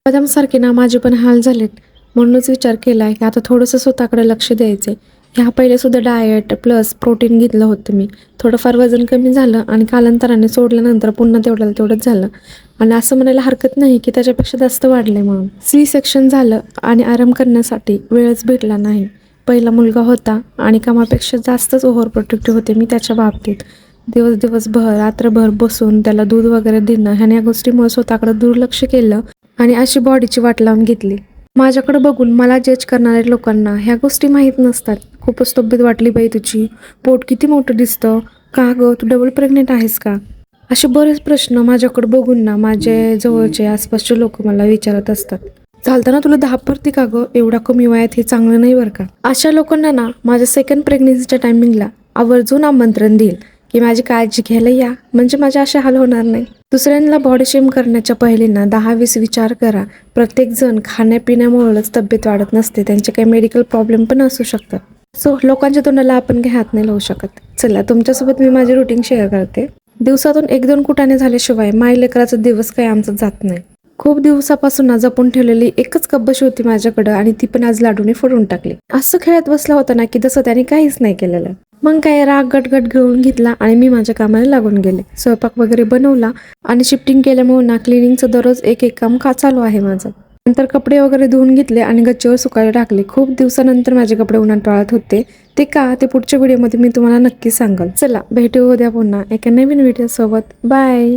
बदामसारखे ना माझे पण हाल झालेत. म्हणूनच विचार केला की आता थोडंसं स्वतःकडे लक्ष द्यायचं आहे. ह्या पहिलेसुद्धा डाएट प्लस प्रोटीन घेतलं होतं मी. थोडंफार वजन कमी झालं आणि कालांतराने सोडल्यानंतर पुन्हा तेवढ्याला तेवढंच झालं. आणि असं म्हणायला हरकत नाही की त्याच्यापेक्षा जास्त वाढलं म्हणून. सेक्शन झालं आणि आराम करण्यासाठी वेळच भेटला नाही. पहिला मुलगा होता आणि कामापेक्षा जास्तच ओव्हर प्रोटेक्टिव्ह होते मी त्याच्या बाबतीत. दिवसभर रात्रभर बसून त्याला दूध वगैरे देणं ह्या गोष्टीमुळे स्वतःकडे दुर्लक्ष केलं आणि अशी बॉडीची वाट लावून घेतली. माझ्याकडे बघून मला जज करणाऱ्या लोकांना ह्या गोष्टी माहीत नसतात. खूपच तब्येत वाटली बाई तुझी, पोट किती मोठं दिसतं, का गं तू डबल प्रेग्नेंट आहेस का? असे बरेच प्रश्न माझ्याकडे बघून ना माझे जवळचे आसपासचे लोक मला विचारत असतात. चालतं ना तुला धापरती का गं, एवढा कमी वयात हे चांगलं नाही बरं का. अशा लोकांना ना माझ्या सेकंड प्रेग्नेन्सीच्या टायमिंगला आवर्जून आमंत्रण देईल की माझी काळजी घ्यायला या, म्हणजे माझे असे हाल होणार नाही. दुसऱ्यांना बॉडी शेम करण्याच्या पहिले ना 10-20 विचार करा. प्रत्येक जण खाण्यापिण्यामुळेच तब्येत वाढत नसते, त्यांचे काही मेडिकल प्रॉब्लेम पण असू शकतात. सो लोकांच्या तोंडाला आपण काही हात नाही लावू शकत. चला तुमच्यासोबत मी माझी रुटीन शेअर करते. दिवसातून 1-2 कुटाणे झाल्याशिवाय माय लेकराचा दिवस काही आमचा जात नाही. खूप दिवसापासून ना जपून ठेवलेली एकच कब्बशी होती माझ्याकडं आणि ती पण आज लाडूने फोडून टाकली. असं खेळत बसला होता ना की जसं त्याने काहीच नाही केलेलं. मग काय राग गटगट घेऊन घेतला आणि मी माझ्या कामाला लागून गेले. स्वयंपाक वगैरे बनवला आणि शिफ्टिंग केल्यामुळे ना क्लिनिंगचं दररोज एक काम का चालू आहे माझं. नंतर कपडे वगैरे धुवून घेतले आणि गच्चीवर सुकायला टाकले. खूप दिवसानंतर माझे कपडे उन्हात वाळत होते. ते का ते पुढच्या व्हिडिओमध्ये मी तुम्हाला नक्की सांगेल. चला भेटू उद्या पुन्हा एका नवीन व्हिडिओ सोबत. बाय.